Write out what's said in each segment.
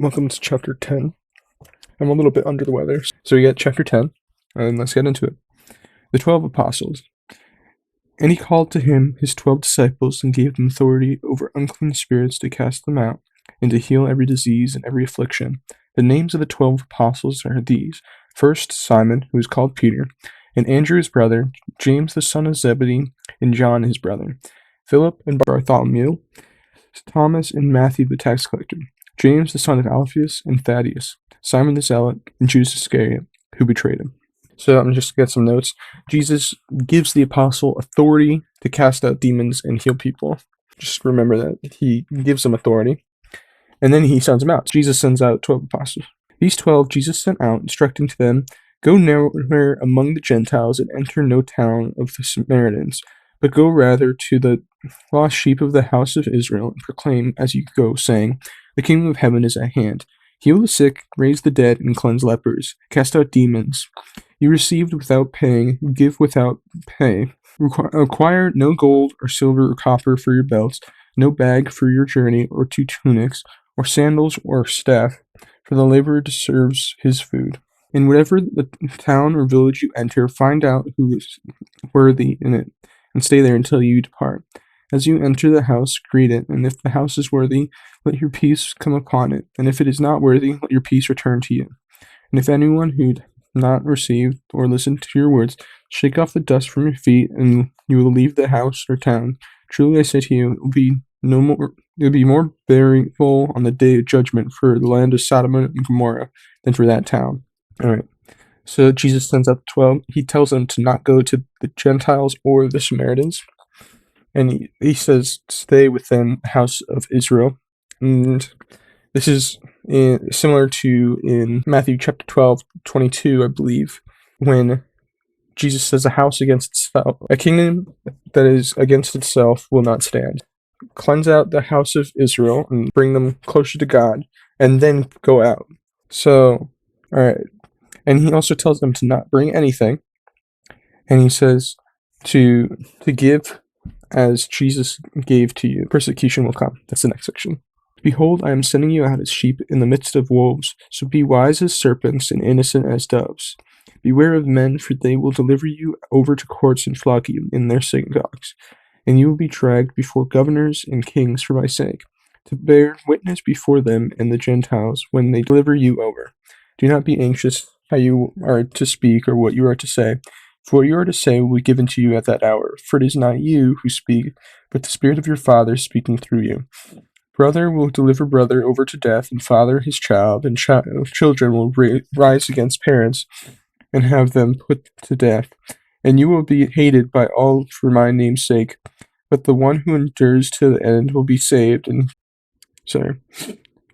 Welcome to chapter 10. I'm a little bit under the weather. So we get chapter 10, and let's get into it. The 12 Apostles. And he called to him his 12 disciples and gave them authority over unclean spirits to cast them out and to heal every disease and every affliction. The names of the 12 apostles are these. First, Simon, who is called Peter, and Andrew his brother, James the son of Zebedee, and John his brother, Philip and Bartholomew, Thomas and Matthew the tax collector, James the son of Alphaeus and Thaddeus, Simon the Zealot, and Judas Iscariot, who betrayed him. So I'm just to get some notes. Jesus gives the apostle authority to cast out demons and heal people. Just remember that. He gives them authority. And then he sends them out. Jesus sends out 12 apostles. These 12 Jesus sent out, instructing to them, "Go nowhere among the Gentiles and enter no town of the Samaritans, but go rather to the lost sheep of the house of Israel, and proclaim as you go, saying, The kingdom of heaven is at hand. Heal the sick, raise the dead, and cleanse lepers. Cast out demons. You received without paying, give without pay. Acquire no gold or silver or copper for your belts, no bag for your journey, or 2 tunics, or sandals or staff, for the laborer deserves his food. In whatever the town or village you enter, find out who is worthy in it, and stay there until you depart. As you enter the house, greet it, and if the house is worthy, let your peace come upon it, and if it is not worthy, let your peace return to you. And if anyone who not received or listened to your words, shake off the dust from your feet, and you will leave the house or town. Truly I say to you, it will be more bearable on the day of judgment for the land of Sodom and Gomorrah than for that town. All right. So Jesus sends out the 12. He tells them to not go to the Gentiles or the Samaritans. And he says, stay within the house of Israel. And this is similar to in Matthew chapter 12, 22, I believe, when Jesus says, a house against itself, a kingdom that is against itself will not stand. Cleanse out the house of Israel and bring them closer to God, and then go out. So, all right. And he also tells them to not bring anything. And he says to give as Jesus gave to you. Persecution will come. That's the next section. Behold, I am sending you out as sheep in the midst of wolves. So be wise as serpents and innocent as doves. Beware of men, for they will deliver you over to courts and flog you in their synagogues. And you will be dragged before governors and kings for my sake, to bear witness before them and the Gentiles when they deliver you over. Do not be anxious how you are to speak or what you are to say, for what you are to say will be given to you at that hour. For it is not you who speak, but the Spirit of your Father speaking through you. Brother will deliver brother over to death, and father his child, and children will rise against parents and have them put to death. And you will be hated by all for my name's sake, but the one who endures to the end will be saved.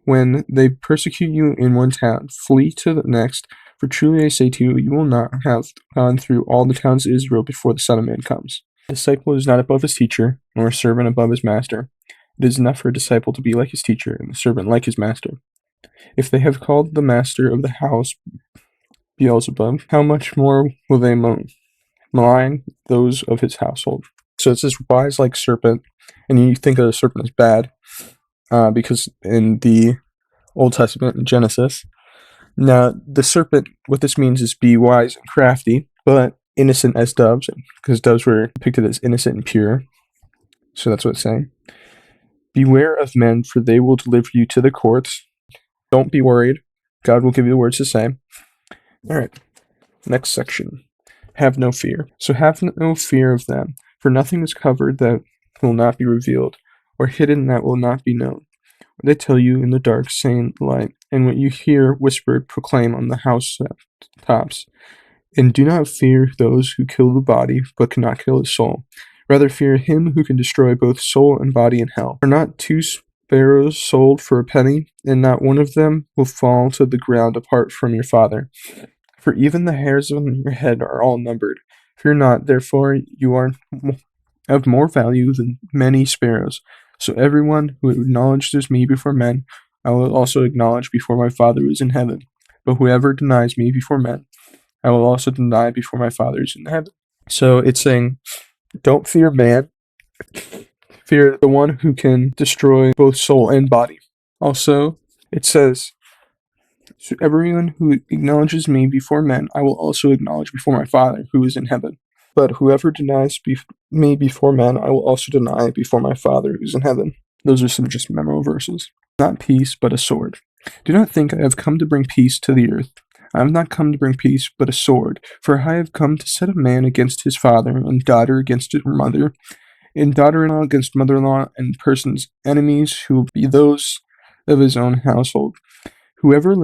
When they persecute you in one town, flee to the next. For truly I say to you, you will not have gone through all the towns of Israel before the Son of Man comes. A disciple is not above his teacher, nor a servant above his master. It is enough for a disciple to be like his teacher, and the servant like his master. If they have called the master of the house Beelzebub, how much more will they malign those of his household? So it says wise like serpent, and you think of a serpent as bad, because in the Old Testament, in Genesis, now the serpent, what this means is be wise and crafty, but innocent as doves, because doves were depicted as innocent and pure. So that's what it's saying. Beware of men, for they will deliver you to the courts. Don't be worried. God will give you the words to say. All right, next section. Have no fear. So have no fear of them, for nothing is covered that will not be revealed, or hidden that will not be known. What they tell you in the dark, say in the light, and what you hear whispered, proclaim on the housetops. And do not fear those who kill the body, but cannot kill the soul. Rather fear him who can destroy both soul and body in hell. Are not 2 sparrows sold for a penny, and not one of them will fall to the ground apart from your Father? For even the hairs on your head are all numbered. Fear not, therefore you are of more value than many sparrows. So everyone who acknowledges me before men, I will also acknowledge before my Father who is in heaven. But whoever denies me before men, I will also deny before my Father who is in heaven. So it's saying, don't fear man, fear the one who can destroy both soul and body. Also, it says, So everyone who acknowledges me before men, I will also acknowledge before my Father who is in heaven. But whoever denies me before men, I will also deny before my Father who is in heaven. Those are some just memo verses. Not peace, but a sword. Do not think I have come to bring peace to the earth. I have not come to bring peace, but a sword. For I have come to set a man against his father, and daughter against her mother, and daughter-in-law against mother-in-law, and persons enemies who will be those of his own household. Whoever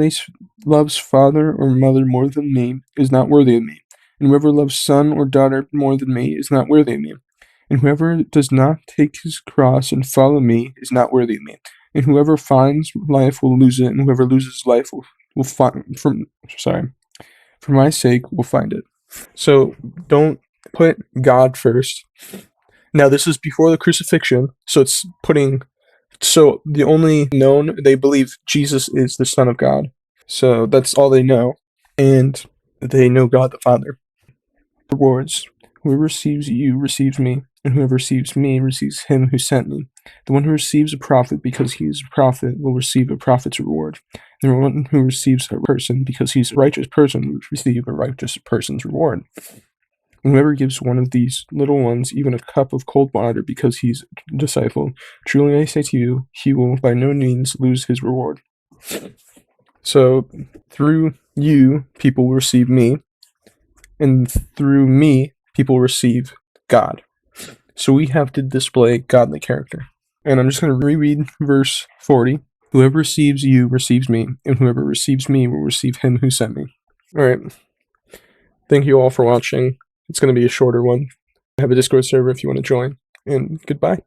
loves father or mother more than me is not worthy of me, and whoever loves son or daughter more than me is not worthy of me. And whoever does not take his cross and follow me is not worthy of me. And whoever finds life will lose it, and whoever loses life will find for my sake will find it. So don't put God first. Now this is before the crucifixion, so the only known, they believe Jesus is the Son of God. So that's all they know, and they know God the Father. Rewards. Whoever receives you receives me, and whoever receives me receives him who sent me. The one who receives a prophet because he is a prophet will receive a prophet's reward. And the one who receives a person because he is a righteous person will receive a righteous person's reward. And whoever gives one of these little ones even a cup of cold water because he is a disciple, truly I say to you, he will by no means lose his reward. So through you, people will receive me, and through me, people receive God. So we have to display godly character. And I'm just going to reread verse 40. Whoever receives you receives me, and whoever receives me will receive him who sent me. All right. Thank you all for watching. It's going to be a shorter one. I have a Discord server if you want to join. And goodbye.